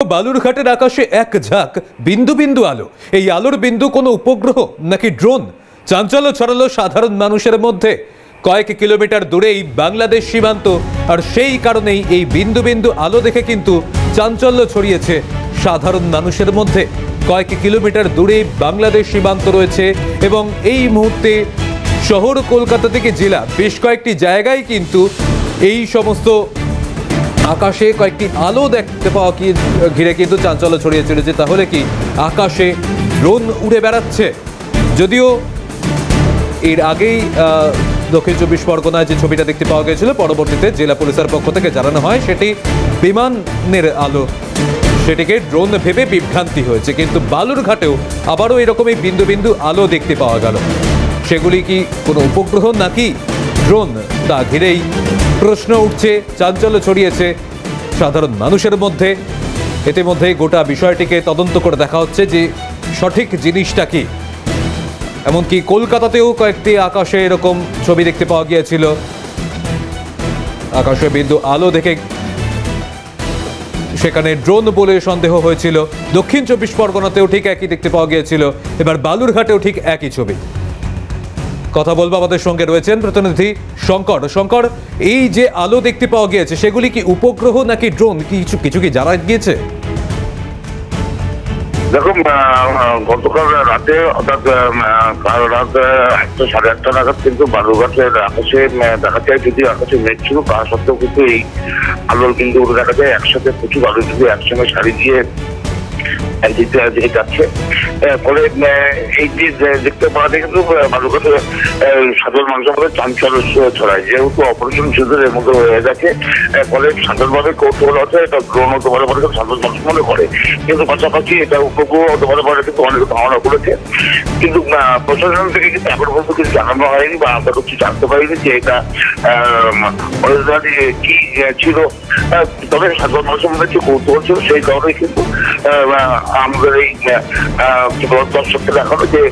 বালুরঘাটের আকাশে এক ঝাঁক বিন্দু বিন্দু আলো। এই আলোর বিন্দু কোনো উপগ্রহ নাকি ড্রোন? চাঞ্চল্য ছড়ালো সাধারণ মানুষের মধ্যে। কয়েক কিলোমিটার দূরেই বাংলাদেশ সীমান্ত, আর সেই কারণেই এই বিন্দু বিন্দু আলো দেখে কিন্তু চাঞ্চল্য ছড়িয়েছে সাধারণ মানুষের মধ্যে। কয়েক কিলোমিটার দূরে বাংলাদেশ সীমান্ত রয়েছে এবং এই মুহূর্তে শহর কলকাতা থেকে জেলা বেশ কয়েকটি জায়গায় কিন্তু এই সমস্ত আকাশে কয়েকটি আলো দেখতে পাওয়া ঘিরে কিন্তু চাঞ্চল্য ছড়িয়ে চলেছে। তাহলে কি আকাশে ড্রোন উড়ে বেড়াচ্ছে? যদিও এর আগেই দক্ষিণ চব্বিশ পরগনায় যে ছবিটা দেখতে পাওয়া গিয়েছিল, পরবর্তীতে জেলা পুলিশের পক্ষ থেকে জানানো হয় সেটি বিমানের আলো, সেটিকে ড্রোন ভেবে বিভ্রান্তি হয়েছে। কিন্তু বালুরঘাটেও আবারও এরকমই বিন্দু বিন্দু আলো দেখতে পাওয়া গেল। সেগুলি কি কোনো উপগ্রহ নাকি ড্রোন, তা ঘিরেই প্রশ্ন উঠছে, চাঞ্চল্য ছড়িয়েছে সাধারণ মানুষের মধ্যে। ইতিমধ্যে গোটা বিষয়টিকে তদন্ত করে দেখা হচ্ছে যে সঠিক জিনিসটা কি। এমনকি কলকাতাতেও কয়েকটি আকাশে এরকম ছবি দেখতে পাওয়া গিয়েছিল, আকাশে বিন্দু আলো দেখে সেখানে ড্রোন বলে সন্দেহ হয়েছিল। দক্ষিণ চব্বিশ পরগনাতেও ঠিক একই দেখতে পাওয়া গিয়েছিল, এবার বালুরঘাটেও ঠিক একই ছবি। কথা বলবো, আমাদের সঙ্গে রয়েছেন প্রতিনিধি শঙ্কর। শঙ্কর, এই যে আলো দেখতে পাওয়া গিয়েছে সেগুলি কি উপগ্রহ নাকি ড্রোন, কিছু কি জানা গিয়েছে? দেখুন, গতকাল রাতে অর্থাৎ রাত 1টা সাড়ে 1টা নাগাদ কিন্তু বালুরঘাটের আকাশে দেখা যায়, যদি আকাশে মেঘ ছিল তা সত্ত্বেও কিন্তু এই আলোর বিন্দু দেখা যায় একসাথে প্রচুর আলো কিন্তু একসঙ্গে সারি দিয়ে একদিকে যাচ্ছে। ফলে এই যে দেখতে পাওয়া যায় কিন্তু বালুরঘাটের সাধারণ মানুষের মধ্যে চাঞ্চল্য ছড়ায়, যেহেতু অপারেশন সিঁদুরের মধ্যে হয়ে গেছে। ফলে সাধারণভাবে কৌতূহল আছে এটা ড্রোন হতে পারে বলে সাধারণ মানুষ মনে করে, কিন্তু পাশাপাশি এটা উপগ্রহ হতে পারে বলে কিন্তু অনেক ধারণা করেছে। কিন্তু প্রশাসন থেকে কিন্তু এখন পর্যন্ত কিছু জানানো হয়নি বা আমরা কিছু জানতে পারিনি যে এটা কি ছিল। তবে সাধারণ মানুষের মধ্যে যে কৌতূহল ছিল সেই কারণে কিন্তু আমাদের এই দর্শককে দেখানো যে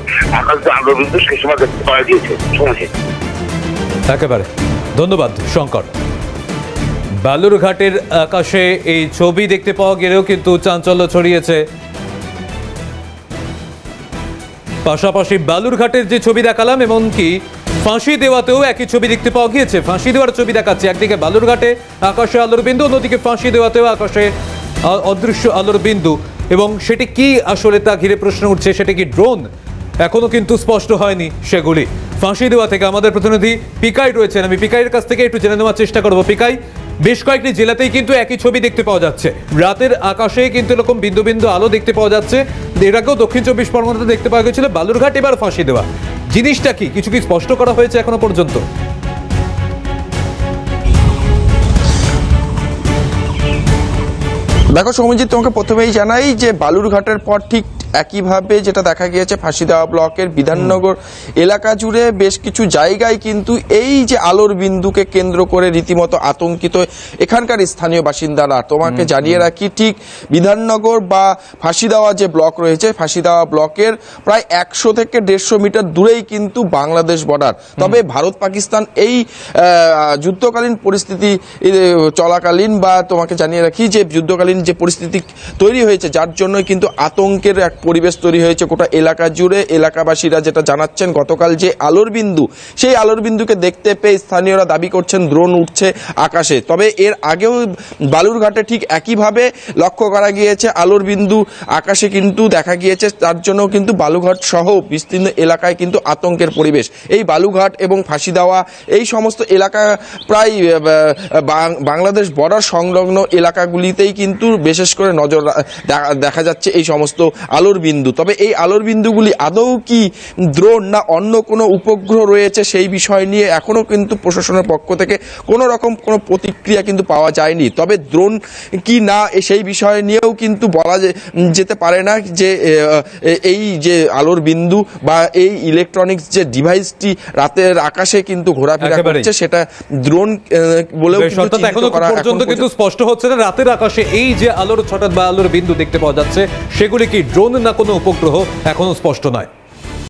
আকাশে আলো বিন্দু সেই সময় দেখতে পাওয়া গিয়েছে। একেবারে ধন্যবাদ শঙ্কর। বালুরঘাটের আকাশে এই ছবি দেখতে পাওয়া গেলেও কিন্তু চাঞ্চল্য ছড়িয়েছে। পাশাপাশি বালুরঘাটের যে ছবি দেখালাম, এমনকি ফাঁসি দেওয়াতেও একই ছবি দেখতে পাওয়া গিয়েছে। ফাঁসি দেওয়ার ছবি দেখাচ্ছে, একদিকে বালুরঘাটে আকাশে আলোর বিন্দু, অন্যদিকে ফাঁসি দেওয়াতেও আকাশে অদৃশ্য আলোর বিন্দু। এবং সেটি কি আসলে তা ঘিরে প্রশ্ন উঠছে, সেটি কি ড্রোন? এখনো কিন্তু স্পষ্ট হয়নি সেগুলি। ফাঁসি দেওয়া থেকে আমাদের প্রতিনিধি পিকাই রয়েছেন, আমি পিকাইয়ের কাছ থেকে একটু জেনে নেওয়ার চেষ্টা করবো। পিকাই, বেশ কয়েকটি জেলাতেই কিন্তু একই ছবি দেখতে পাওয়া যাচ্ছে, রাতের আকাশে কিন্তু এরকম বিন্দু বিন্দু আলো দেখতে পাওয়া যাচ্ছে। এর আগেও দক্ষিণ চব্বিশ পরগনাতে দেখতে পাওয়া গেছিল, বালুরঘাট এবার ফাঁসি দেওয়া। জিনিসটা কি, কিছু কি স্পষ্ট করা হয়েছে এখনো পর্যন্ত? দেখো সৌমিজিৎ, তোমাকে প্রথমেই জানাই যে বালুরঘাটের পর ঠিক একইভাবে যেটা দেখা গিয়েছে ফাঁসিদেওয়া ব্লকের বিধাননগর এলাকা জুড়ে বেশ কিছু জায়গায় কিন্তু এই যে আলোর বিন্দুকে কেন্দ্র করে রীতিমতো আতঙ্কিত এখানকার স্থানীয় বাসিন্দারা। তোমাকে জানিয়ে রাখি, ঠিক বিধাননগর বা ফাঁসিদেওয়া যে ব্লক রয়েছে, ফাঁসিদেওয়া ব্লকের প্রায় 100 থেকে 150 মিটার দূরেই কিন্তু বাংলাদেশ বর্ডার। তবে ভারত পাকিস্তান এই যুদ্ধকালীন পরিস্থিতি চলাকালীন, বা তোমাকে জানিয়ে রাখি যে যুদ্ধকালীন যে পরিস্থিতি তৈরি হয়েছে, যার জন্যই কিন্তু আতঙ্কের এক পরিবেশ তৈরি হয়েছে গোটা এলাকা জুড়ে। এলাকাবাসীরা যেটা জানাচ্ছেন, গতকাল যে আলোর বিন্দু, সেই আলোর বিন্দুকে দেখতে পেয়ে স্থানীয়রা দাবি করছেন ড্রোন উঠছে আকাশে। তবে এর আগেও বালুরঘাটে ঠিক একইভাবে লক্ষ্য করা গিয়েছে আলোর বিন্দু আকাশে কিন্তু দেখা গিয়েছে। তার জন্য কিন্তু বালুরঘাট সহ বিস্তীর্ণ এলাকায় কিন্তু আতঙ্কের পরিবেশ। এই বালুরঘাট এবং ফাঁসিদেওয়া এই সমস্ত এলাকা প্রায় বাংলাদেশ বর্ডার সংলগ্ন এলাকাগুলিতেই কিন্তু বিশেষ করে নজর দেখা যাচ্ছে এই সমস্ত আলোর বিন্দু। তবে এই আলোর বিন্দুগুলি আদৌ কি ড্রোন না অন্য কোনো উপগ্রহ রয়েছে, সেই বিষয় নিয়ে এখনো কিন্তু প্রশাসনের পক্ষ থেকে কোনো রকম কোনো প্রতিক্রিয়া কিন্তু পাওয়া যায়নি। তবে ড্রোন কি না সেই বিষয় নিয়েও কিন্তু বলা যেতে পারে না যে এই যে আলোর বিন্দু বা এই ইলেকট্রনিক্স যে ডিভাইসটি রাতের আকাশে কিন্তু ঘোরাফেরা করছে সেটা ড্রোন বলেও কিন্তু স্পষ্ট হচ্ছে না। রাতের আকাশে এই যে আলোর ছটা বা আলোর বিন্দু দেখতে পাওয়া যাচ্ছে, সেগুলি কি ড্রোন না কোনো উপগ্রহ এখনো স্পষ্ট নয়।